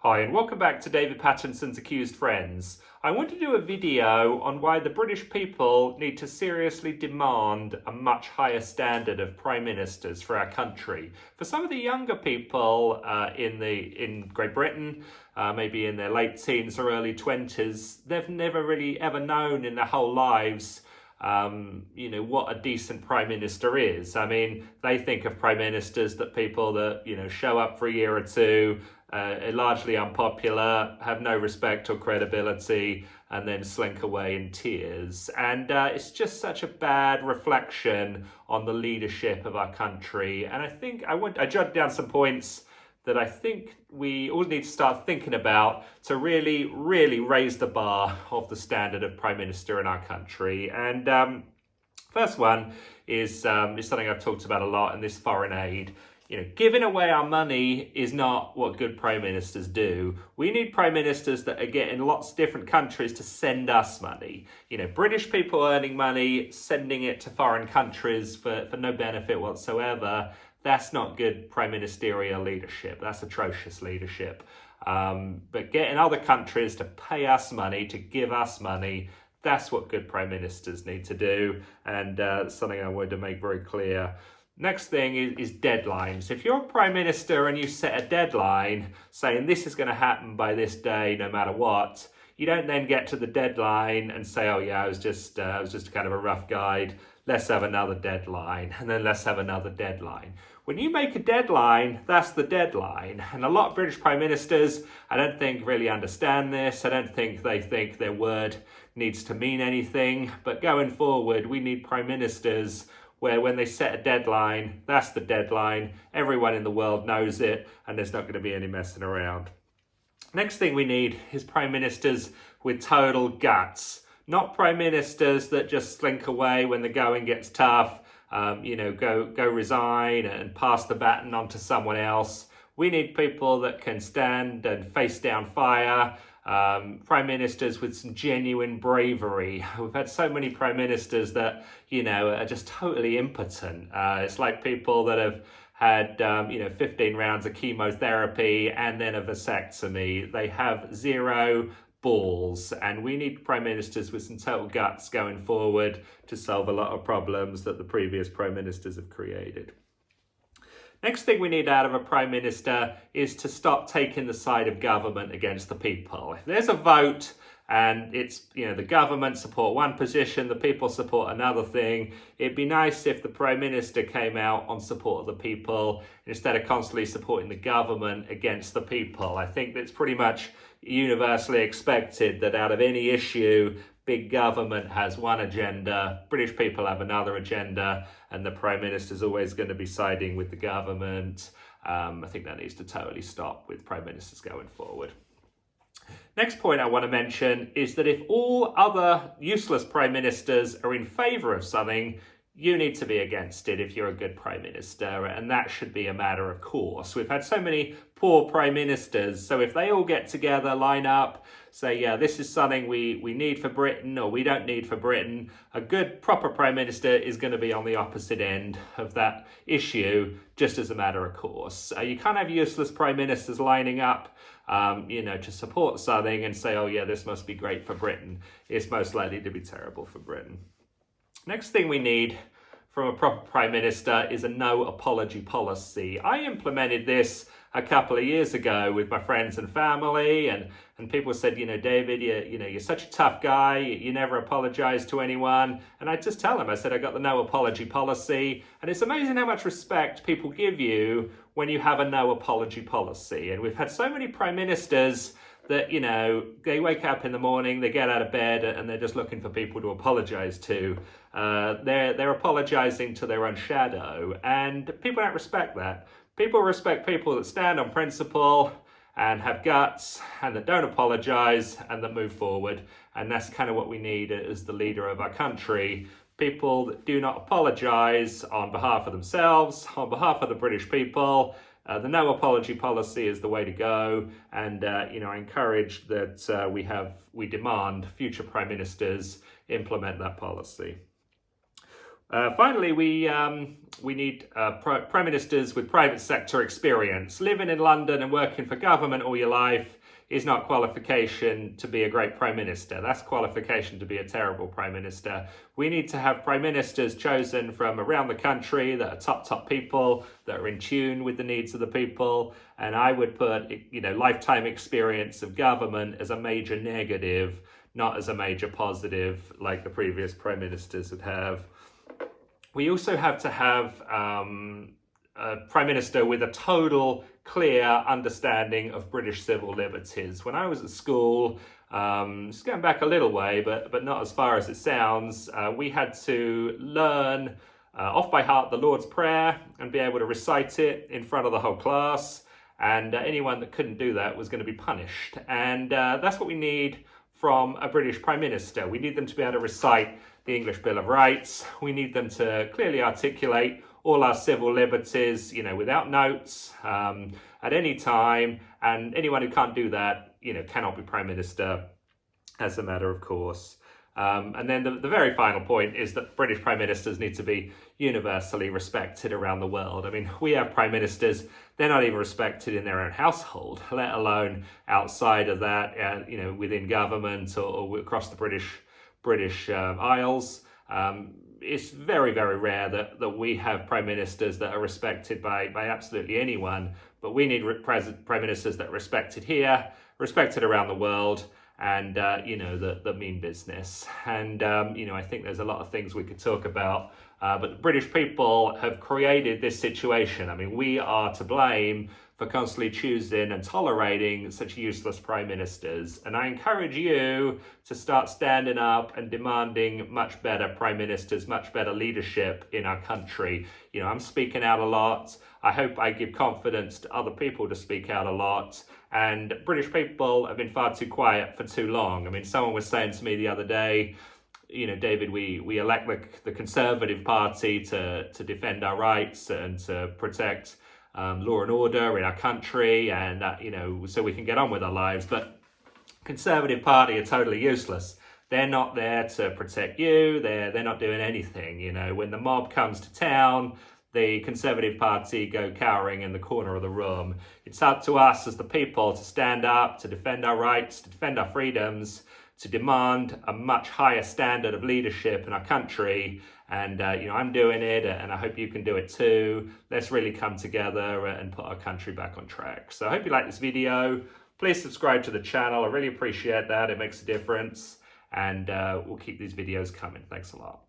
Hi and welcome back to David Pattinson's Accused Friends. I want to do a video on why the British people need to seriously demand a much higher standard of Prime Ministers for our country. For some of the younger people in Great Britain, maybe in their late teens or early 20s, they've never really ever known in their whole lives what a decent Prime Minister is. I mean, they think of Prime Ministers that people that, show up for a year or two, are largely unpopular, have no respect or credibility, and then slink away in tears. And it's just such a bad reflection on the leadership of our country. And I think I jotted down some points that I think we all need to start thinking about to really, really raise the bar of the standard of Prime Minister in our country. And first one is something I've talked about a lot, and this foreign aid. Giving away our money is not what good Prime Ministers do. We need Prime Ministers that are getting lots of different countries to send us money. British people earning money, sending it to foreign countries for no benefit whatsoever. That's not good Prime Ministerial leadership. That's atrocious leadership. But getting other countries to pay us money, to give us money, that's what good Prime Ministers need to do. And something I wanted to make very clear. Next thing is deadlines. If you're a Prime Minister and you set a deadline saying this is going to happen by this day no matter what, you don't then get to the deadline and say, oh yeah, I was just kind of a rough guide. Let's have another deadline, and then let's have another deadline. When you make a deadline, that's the deadline. And a lot of British Prime Ministers, I don't think really understand this. I don't think they think their word needs to mean anything. But going forward, we need Prime Ministers where when they set a deadline, that's the deadline. Everyone in the world knows it, and there's not going to be any messing around. Next thing we need is Prime Ministers with total guts. Not Prime Ministers that just slink away when the going gets tough, go resign and pass the baton on to someone else. We need people that can stand and face down fire, Prime Ministers with some genuine bravery. We've had so many Prime Ministers that, are just totally impotent. It's like people that have had, 15 rounds of chemotherapy and then a vasectomy. They have zero balls, and we need Prime Ministers with some total guts going forward to solve a lot of problems that the previous Prime Ministers have created. Next thing we need out of a Prime Minister is to stop taking the side of government against the people. If there's a vote and it's, the government support one position, the people support another thing, it'd be nice if the Prime Minister came out on support of the people instead of constantly supporting the government against the people. I think that's pretty much universally expected that out of any issue, big government has one agenda, British people have another agenda, and the Prime Minister is always going to be siding with the government. I think that needs to totally stop with Prime Ministers going forward. Next point I want to mention is that if all other useless Prime Ministers are in favour of something, you need to be against it if you're a good Prime Minister, and that should be a matter of course. We've had so many poor Prime Ministers, so if they all get together, line up, say, yeah, this is something we need for Britain or we don't need for Britain, a good, proper Prime Minister is going to be on the opposite end of that issue, just as a matter of course. You can't have useless Prime Ministers lining up, to support something and say, oh yeah, this must be great for Britain. It's most likely to be terrible for Britain. Next thing we need from a proper Prime Minister is a no apology policy. I implemented this a couple of years ago with my friends and family, and people said, David, you're such a tough guy, you never apologize to anyone. And I just tell them, I said, I got the no apology policy. And it's amazing how much respect people give you when you have a no apology policy. And we've had so many Prime Ministers that, they wake up in the morning, they get out of bed, and they're just looking for people to apologize to. They're apologizing to their own shadow, and people don't respect that. People respect people that stand on principle and have guts and that don't apologize and that move forward. And that's kind of what we need as the leader of our country. People that do not apologize on behalf of themselves, on behalf of the British people. The no apology policy is the way to go, and I encourage that we demand future Prime Ministers implement that policy. Finally, we need prime ministers with private sector experience. Living in London and working for government all your life is not qualification to be a great prime minister. That's qualification to be a terrible prime minister. We need to have prime ministers chosen from around the country that are top people, that are in tune with the needs of the people. And I would put, lifetime experience of government as a major negative, not as a major positive like the previous prime ministers would have. We also have to have a prime minister with a total, clear understanding of British civil liberties. When I was at school, it's going back a little way, but not as far as it sounds, we had to learn off by heart the Lord's Prayer and be able to recite it in front of the whole class. And anyone that couldn't do that was going to be punished. And that's what we need from a British Prime Minister. We need them to be able to recite the English Bill of Rights. We need them to clearly articulate all our civil liberties, without notes, at any time. And anyone who can't do that, cannot be Prime Minister as a matter of course. And then the very final point is that British Prime Ministers need to be universally respected around the world. I mean, we have Prime Ministers, they're not even respected in their own household, let alone outside of that, within government or across the British Isles. It's very, very rare that we have prime ministers that are respected by absolutely anyone, but we need prime ministers that are respected here, respected around the world, and that mean business. And I think there's a lot of things we could talk about, but the British people have created this situation. I mean, we are to blame for constantly choosing and tolerating such useless prime ministers. And I encourage you to start standing up and demanding much better prime ministers, much better leadership in our country. I'm speaking out a lot. I hope I give confidence to other people to speak out a lot. And British people have been far too quiet for too long. I mean, someone was saying to me the other day, David, we elect the Conservative Party to defend our rights and to protect law and order in our country, and so we can get on with our lives. But Conservative Party are totally useless. They're not there to protect you. They're not doing anything. When the mob comes to town, the Conservative Party go cowering in the corner of the room. It's up to us as the people to stand up, to defend our rights, to defend our freedoms, to demand a much higher standard of leadership in our country. And, I'm doing it, and I hope you can do it too. Let's really come together and put our country back on track. So I hope you like this video. Please subscribe to the channel. I really appreciate that. It makes a difference. And we'll keep these videos coming. Thanks a lot.